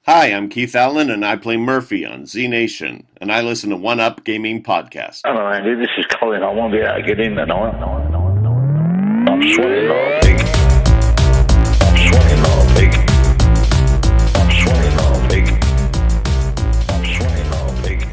Hi, I'm Keith Allen, and I play Murphy on Z Nation, and I listen to One Up Gaming Podcast. Hello, Andy. This is Colin. I won't be able to get in tonight. I'm sweating like a pig. I'm sweating like a pig. I'm sweating like a pig. I'm sweating like a pig.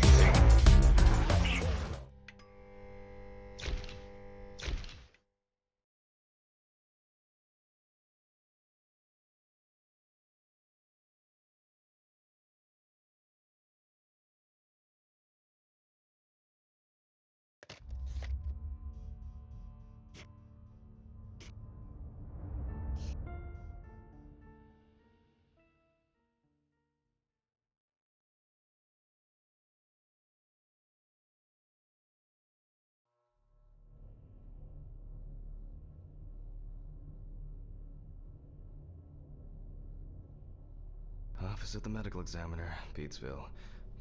Office of the Medical Examiner, Petesville.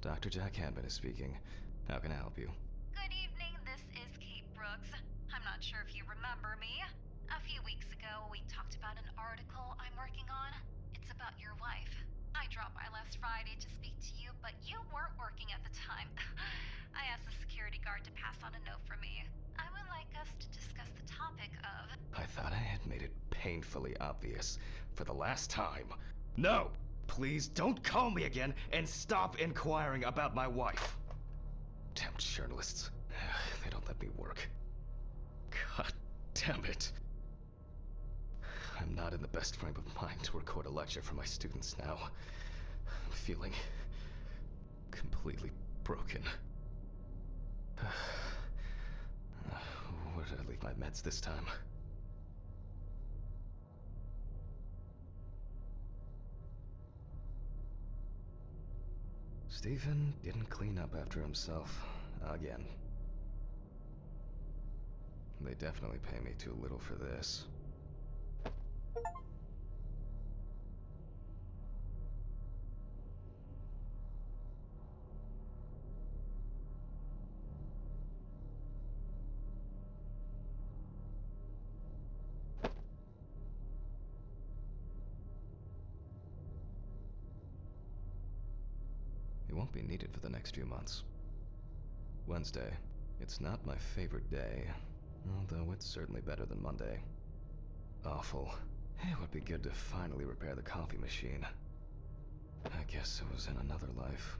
Dr. Jack Hampton is speaking. How can I help you? Good evening, this is Kate Brooks. I'm not sure if you remember me. A few weeks ago, we talked about an article I'm working on. It's about your wife. I dropped by last Friday to speak to you, but you weren't working at the time. I asked the security guard to pass on a note for me. I would like us to discuss the topic of... I thought I had made it painfully obvious for the last time. No! Please don't call me again and stop inquiring about my wife. Damn journalists. They don't let me work. God damn it. I'm not in the best frame of mind to record a lecture for my students now. I'm feeling completely broken. Where did I leave my meds this time? Stephen didn't clean up after himself. Again. They definitely pay me too little for this. It won't be needed for the next few months. Wednesday. It's not my favorite day, although it's certainly better than Monday. Awful. It would be good to finally repair the coffee machine. I guess it was in another life.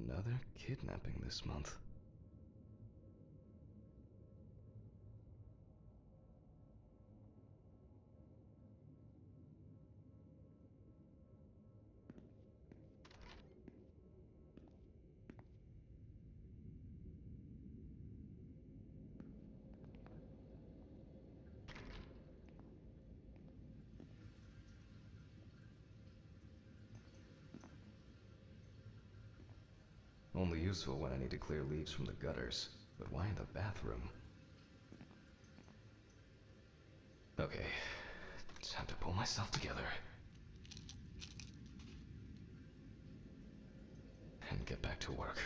Another kidnapping this month. Only useful when I need to clear leaves from the gutters. But why in the bathroom? Okay, time to pull myself together. And get back to work.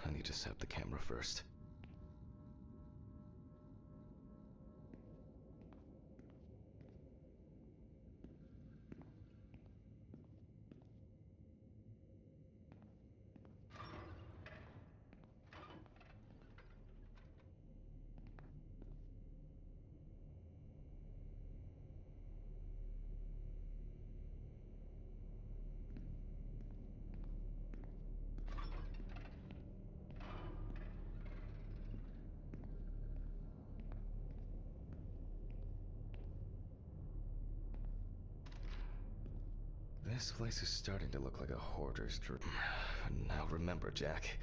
I need to set up the camera first. This place is starting to look like a hoarder's dream. Now remember, Jack,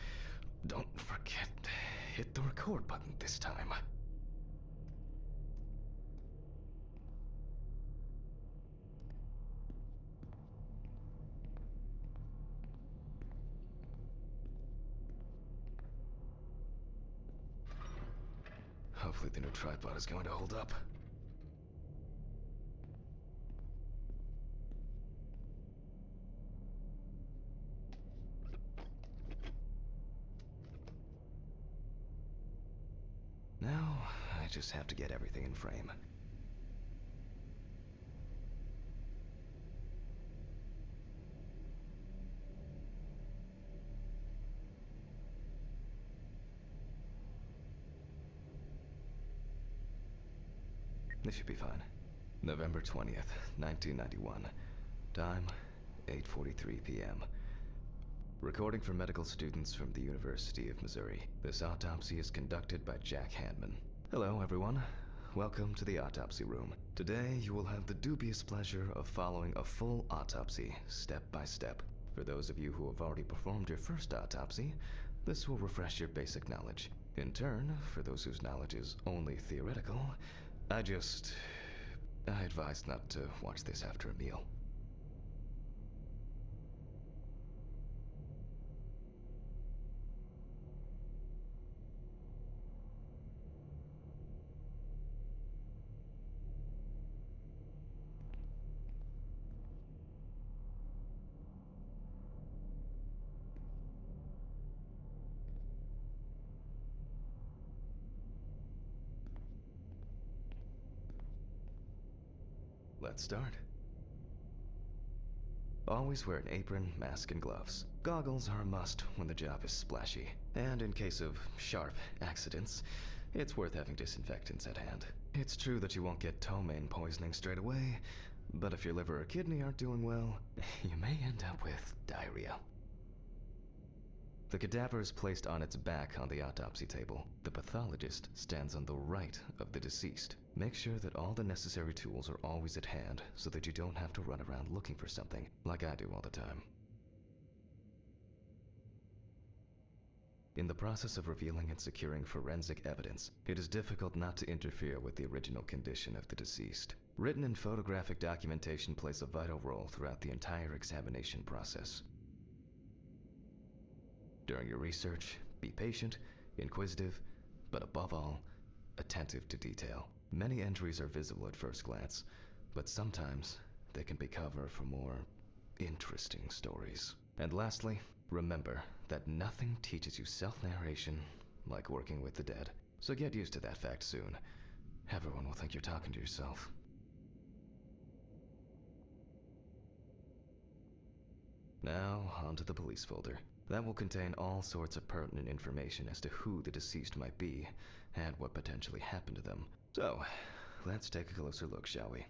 don't forget to hit the record button this time. Hopefully the new tripod is going to hold up. Now, I just have to get everything in frame. This should be fine. November 20th, 1991. Time, 8:43 p.m. Recording for medical students from the University of Missouri. This autopsy is conducted by Jack Hanman. Hello, everyone. Welcome to the autopsy room. Today, you will have the dubious pleasure of following a full autopsy, step by step. For those of you who have already performed your first autopsy, this will refresh your basic knowledge. In turn, for those whose knowledge is only theoretical, I advise not to watch this after a meal. Let's start. Always wear an apron, mask, and gloves. Goggles are a must when the job is splashy. And in case of sharp accidents, it's worth having disinfectants at hand. It's true that you won't get ptomaine poisoning straight away, but if your liver or kidney aren't doing well, you may end up with diarrhea. The cadaver is placed on its back on the autopsy table. The pathologist stands on the right of the deceased. Make sure that all the necessary tools are always at hand so that you don't have to run around looking for something, like I do all the time. In the process of revealing and securing forensic evidence, it is difficult not to interfere with the original condition of the deceased. Written and photographic documentation plays a vital role throughout the entire examination process. During your research, be patient, inquisitive, but above all, attentive to detail. Many entries are visible at first glance, but sometimes they can be cover for more interesting stories. And lastly, remember that nothing teaches you self-narration like working with the dead. So get used to that fact soon. Everyone will think you're talking to yourself. Now, onto the police folder. That will contain all sorts of pertinent information as to who the deceased might be and what potentially happened to them. So, let's take a closer look, shall we?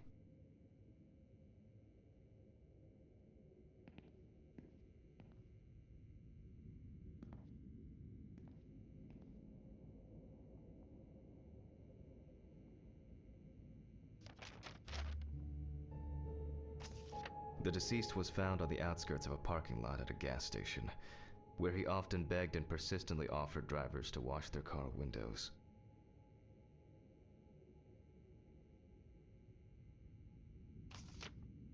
The deceased was found on the outskirts of a parking lot at a gas station, where he often begged and persistently offered drivers to wash their car windows.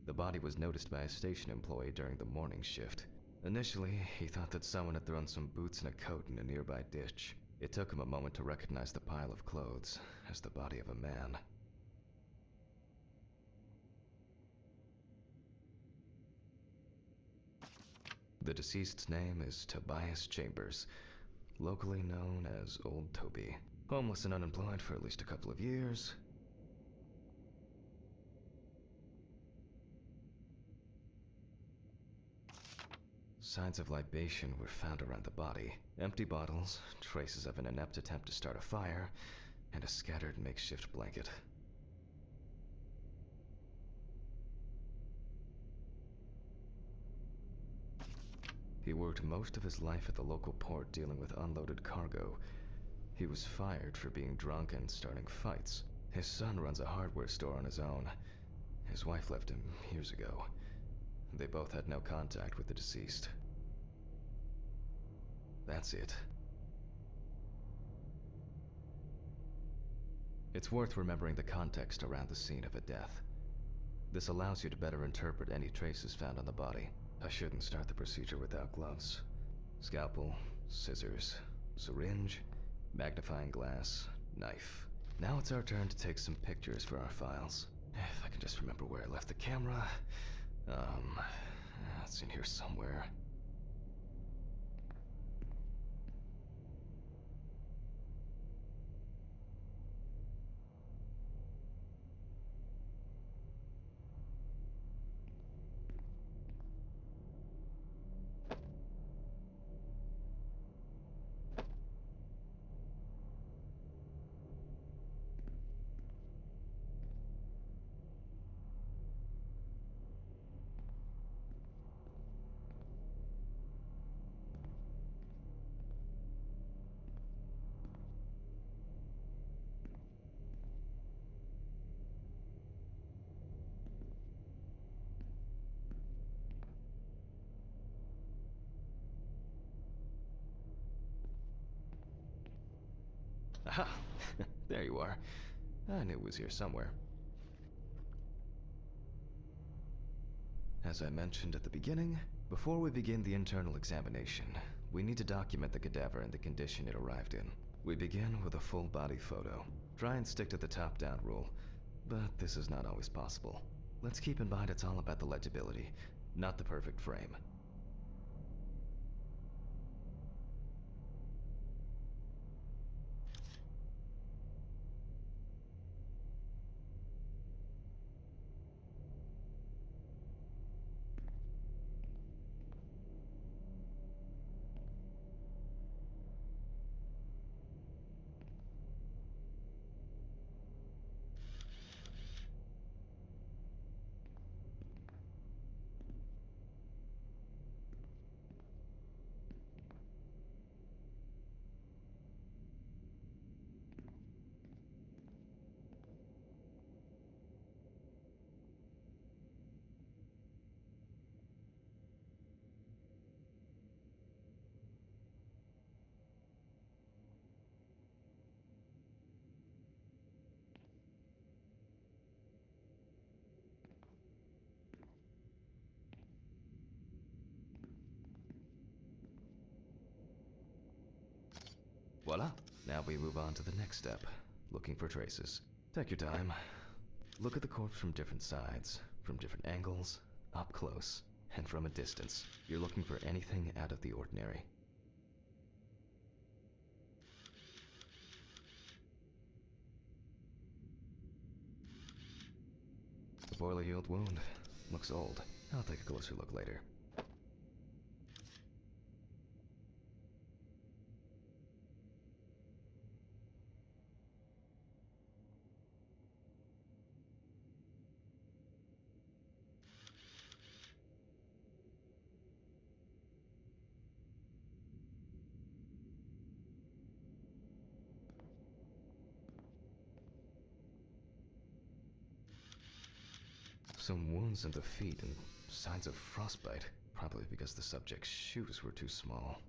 The body was noticed by a station employee during the morning shift. Initially, he thought that someone had thrown some boots and a coat in a nearby ditch. It took him a moment to recognize the pile of clothes as the body of a man. The deceased's name is Tobias Chambers, locally known as Old Toby. Homeless and unemployed for at least a couple of years. Signs of libation were found around the body. Empty bottles, traces of an inept attempt to start a fire, and a scattered makeshift blanket. He worked most of his life at the local port dealing with unloaded cargo. He was fired for being drunk and starting fights. His son runs a hardware store on his own. His wife left him years ago. They both had no contact with the deceased. That's it. It's worth remembering the context around the scene of a death. This allows you to better interpret any traces found on the body. I shouldn't start the procedure without gloves. Scalpel, scissors, syringe, magnifying glass, knife. Now it's our turn to take some pictures for our files. If I can just remember where I left the camera. It's in here somewhere. Aha! There you are. I knew it was here somewhere. As I mentioned at the beginning, before we begin the internal examination, we need to document the cadaver and the condition it arrived in. We begin with a full body photo. Try and stick to the top-down rule, but this is not always possible. Let's keep in mind it's all about the legibility, not the perfect frame. Voila! Now we move on to the next step, looking for traces. Take your time. Look at the corpse from different sides, from different angles, up close, and from a distance. You're looking for anything out of the ordinary. The boiler-healed wound. Looks old. I'll take a closer look later. Some wounds in the feet and signs of frostbite, probably because the subject's shoes were too small.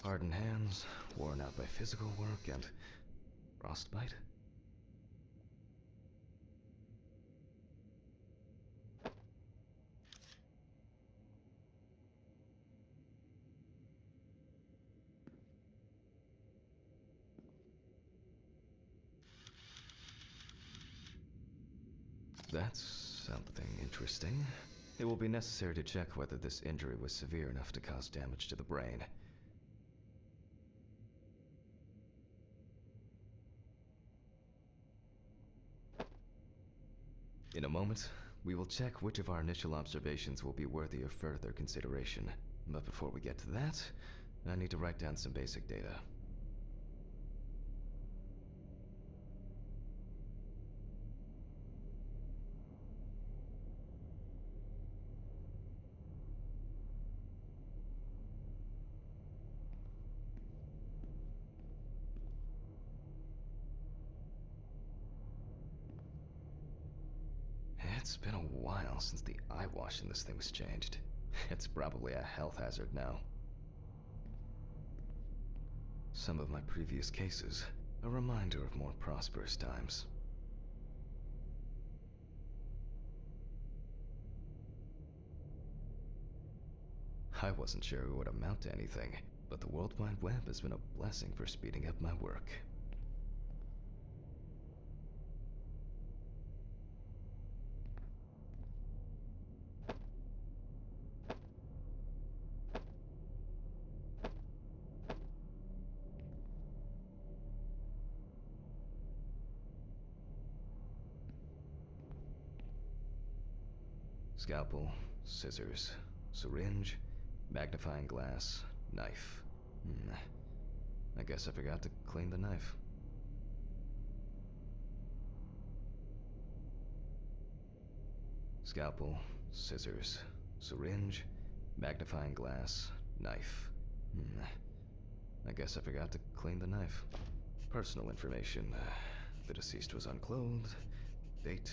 Hardened hands, worn out by physical work, and frostbite? That's something interesting. It will be necessary to check whether this injury was severe enough to cause damage to the brain. In a moment, we will check which of our initial observations will be worthy of further consideration. But before we get to that, I need to write down some basic data. It's been a while since the eye wash in this thing was changed. It's probably a health hazard now. Some of my previous cases, a reminder of more prosperous times. I wasn't sure it would amount to anything, but the World Wide Web has been a blessing for speeding up my work. Scalpel, scissors, syringe, magnifying glass, knife. I guess I forgot to clean the knife. Scalpel, scissors, syringe, magnifying glass, knife. I guess I forgot to clean the knife. Personal information. The deceased was unclothed. Date.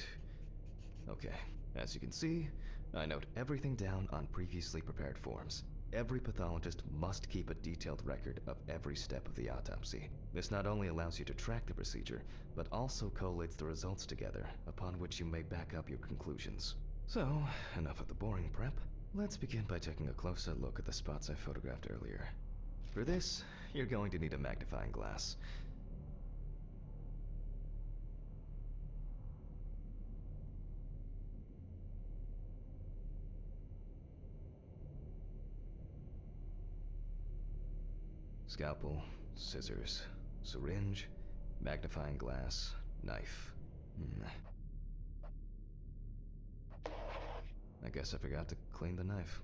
Okay. As you can see, I note everything down on previously prepared forms. Every pathologist must keep a detailed record of every step of the autopsy. This not only allows you to track the procedure, but also collates the results together, upon which you may back up your conclusions. So, enough of the boring prep. Let's begin by taking a closer look at the spots I photographed earlier. For this, you're going to need a magnifying glass. Scalpel, scissors, syringe, magnifying glass, knife. I guess I forgot to clean the knife.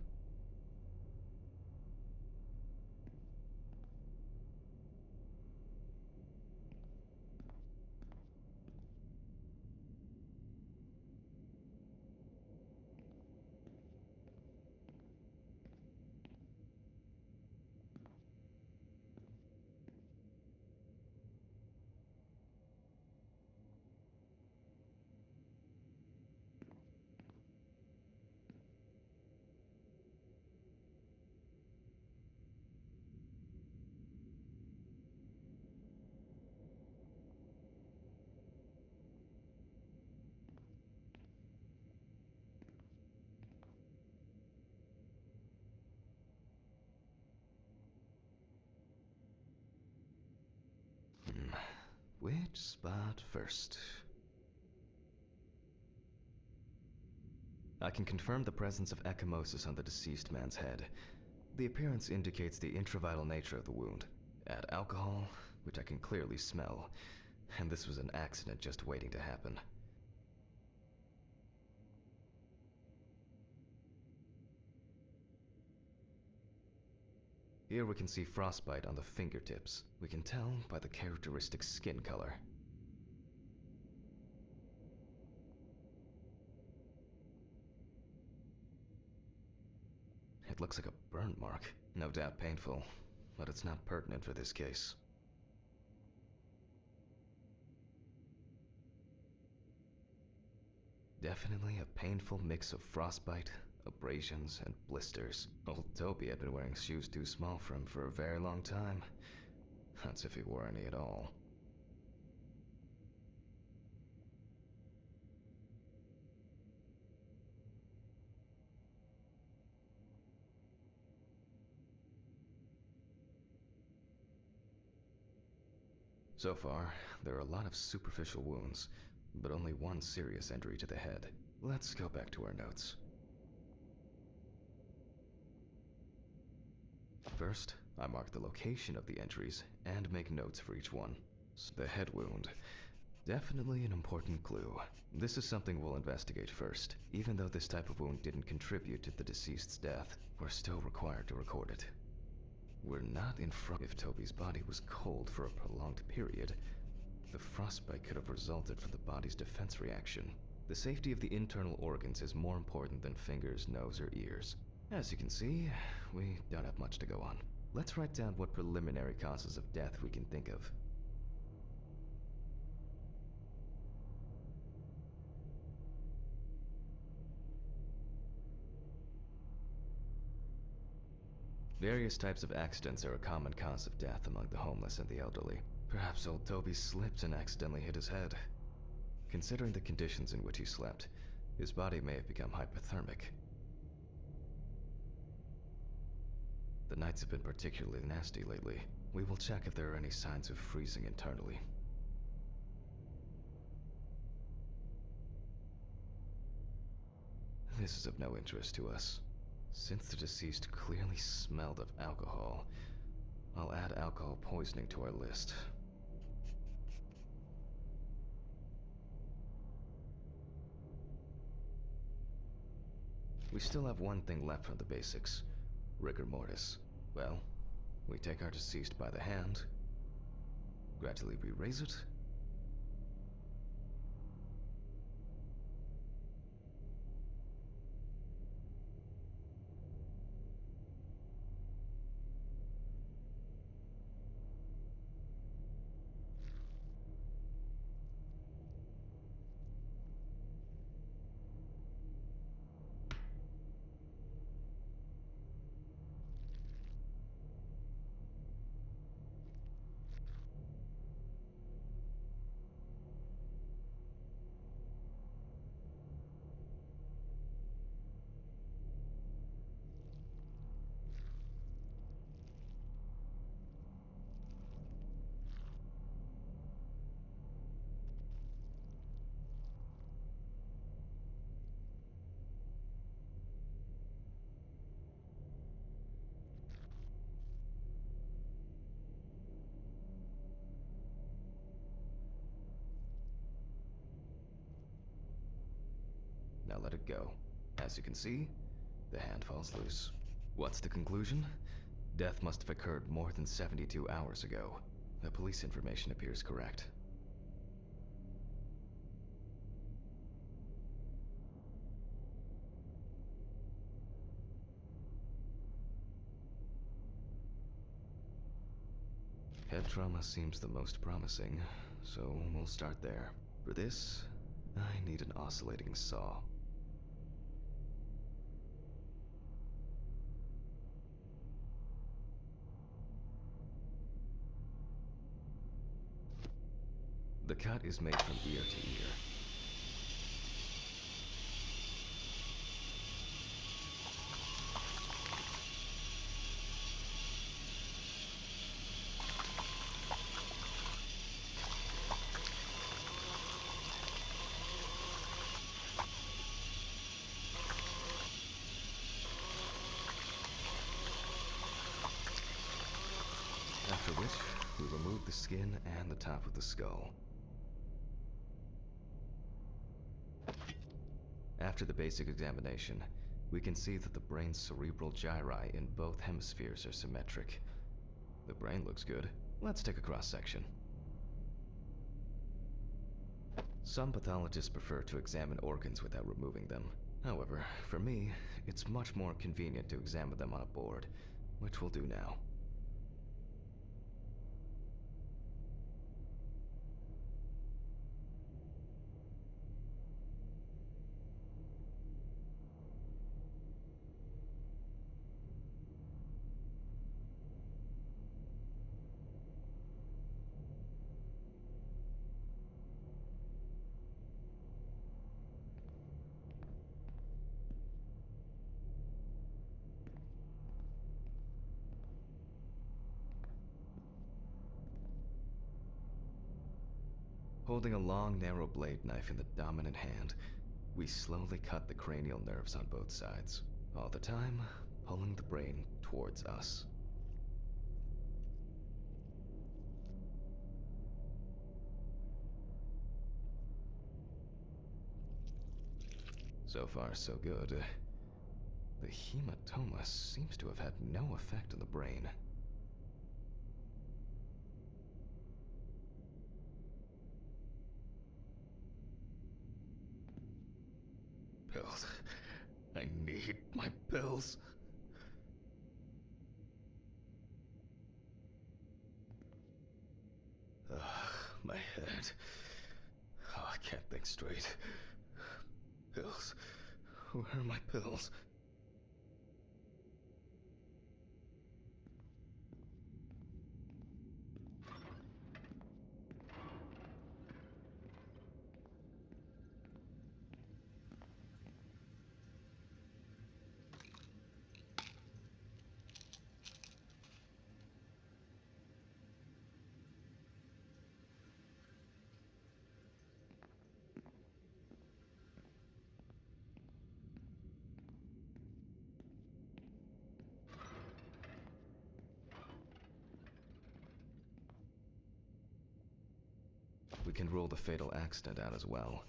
Which spot first? I can confirm the presence of ecchymosis on the deceased man's head. The appearance indicates the intravital nature of the wound. Add alcohol, which I can clearly smell, and this was an accident just waiting to happen. Here we can see frostbite on the fingertips. We can tell by the characteristic skin color. It looks like a burn mark. No doubt painful, but it's not pertinent for this case. Definitely a painful mix of frostbite, abrasions, and blisters. Old Toby had been wearing shoes too small for him for a very long time. That's if he wore any at all. So far, there are a lot of superficial wounds, but only one serious injury to the head. Let's go back to our notes. First, I mark the location of the injuries and make notes for each one. The head wound. Definitely an important clue. This is something we'll investigate first. Even though this type of wound didn't contribute to the deceased's death, we're still required to record it. We're not in front. If Toby's body was cold for a prolonged period, the frostbite could have resulted from the body's defense reaction. The safety of the internal organs is more important than fingers, nose, or ears. As you can see, we don't have much to go on. Let's write down what preliminary causes of death we can think of. Various types of accidents are a common cause of death among the homeless and the elderly. Perhaps old Toby slipped and accidentally hit his head. Considering the conditions in which he slept, his body may have become hypothermic. The nights have been particularly nasty lately. We will check if there are any signs of freezing internally. This is of no interest to us. Since the deceased clearly smelled of alcohol, I'll add alcohol poisoning to our list. We still have one thing left from the basics: rigor mortis. Well, we take our deceased by the hand, gradually we raise it, now let it go. As you can see, the hand falls loose. What's the conclusion? Death must have occurred more than 72 hours ago. The police information appears correct. Head trauma seems the most promising, so we'll start there. For this, I need an oscillating saw. The cut is made from ear to ear. After which, we remove the skin and the top of the skull. After the basic examination, we can see that the brain's cerebral gyri in both hemispheres are symmetric. The brain looks good. Let's take a cross-section. Some pathologists prefer to examine organs without removing them. However, for me, it's much more convenient to examine them on a board, which we'll do now. Holding a long, narrow blade knife in the dominant hand, we slowly cut the cranial nerves on both sides, all the time pulling the brain towards us. So far, so good. The hematoma seems to have had no effect on the brain. Pills. I need my pills. Ugh, my head. Oh, I can't think straight. Pills. Where are my pills? We can rule the fatal accident out as well.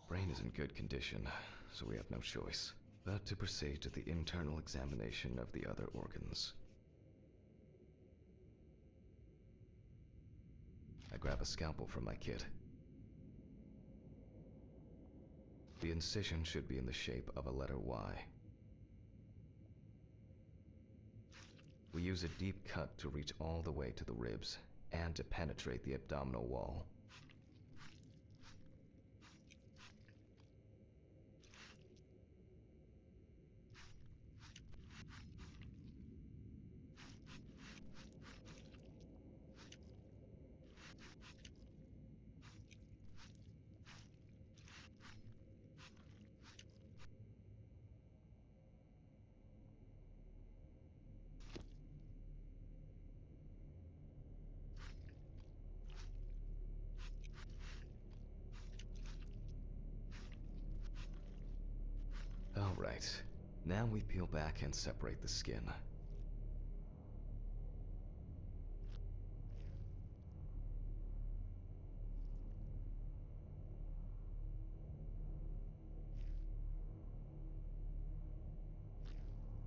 Brain is in good condition, so we have no choice but to proceed to the internal examination of the other organs. I grab a scalpel from my kit. The incision should be in the shape of a letter Y. We use a deep cut to reach all the way to the ribs and to penetrate the abdominal wall. Alright, now we peel back and separate the skin.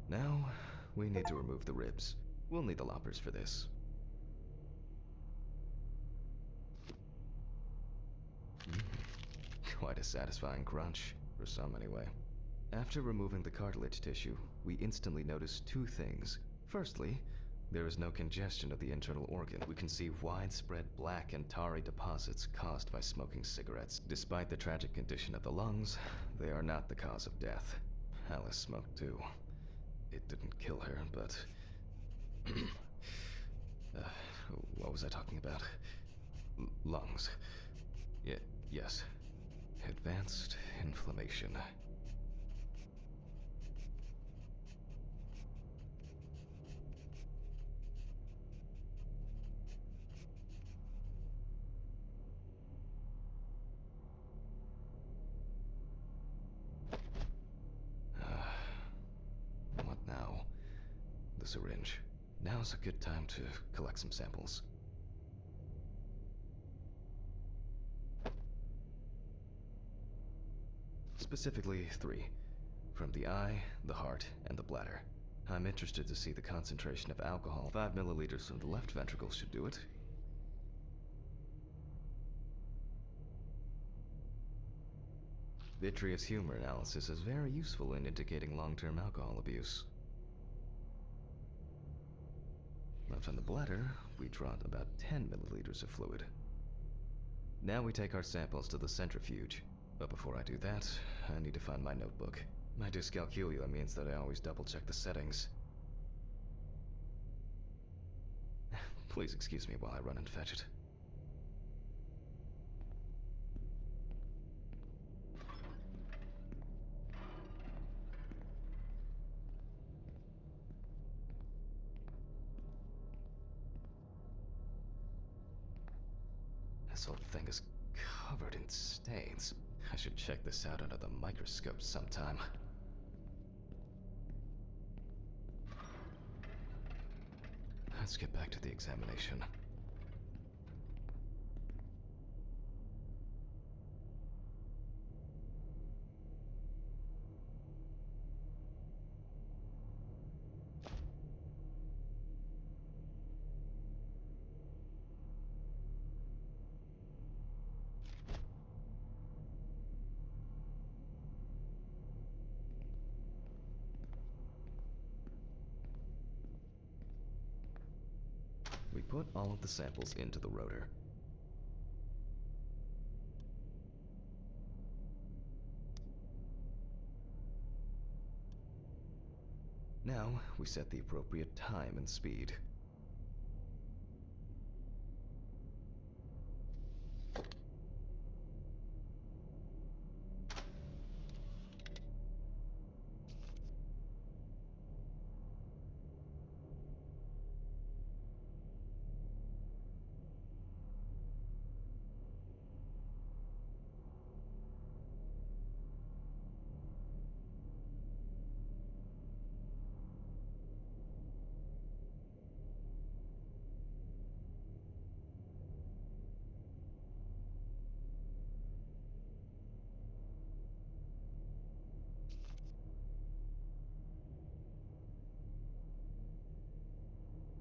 Now, we need to remove the ribs. We'll need the loppers for this. Quite a satisfying crunch, for some anyway. After removing the cartilage tissue, we instantly notice two things. Firstly, there is no congestion of the internal organ. We can see widespread black and tarry deposits caused by smoking cigarettes. Despite the tragic condition of the lungs, they are not the cause of death. Alice smoked too. It didn't kill her, but... what was I talking about? Lungs. Yes. Advanced inflammation. What now? The syringe. Now's a good time to collect some samples. Specifically 3. From the eye, the heart, and the bladder. I'm interested to see the concentration of alcohol. 5 milliliters from the left ventricle should do it. Vitreous humor analysis is very useful in indicating long-term alcohol abuse. Left on the bladder, we draw about 10 milliliters of fluid. Now we take our samples to the centrifuge. But before I do that, I need to find my notebook. My dyscalculia means that I always double-check the settings. Please excuse me while I run and fetch it. This old thing is covered in stains. I should check this out under the microscope sometime. Let's get back to the examination. We put all of the samples into the rotor. Now, we set the appropriate time and speed.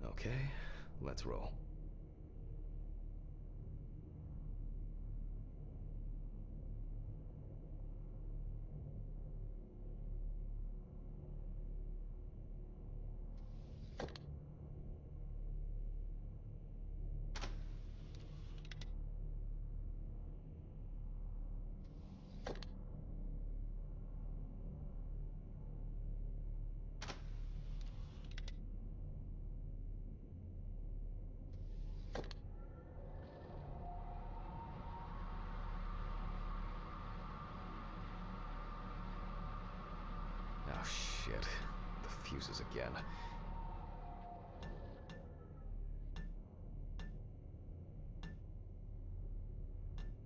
Okay, let's roll. Oh shit, the fuses again.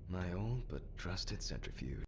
My old but trusted centrifuge.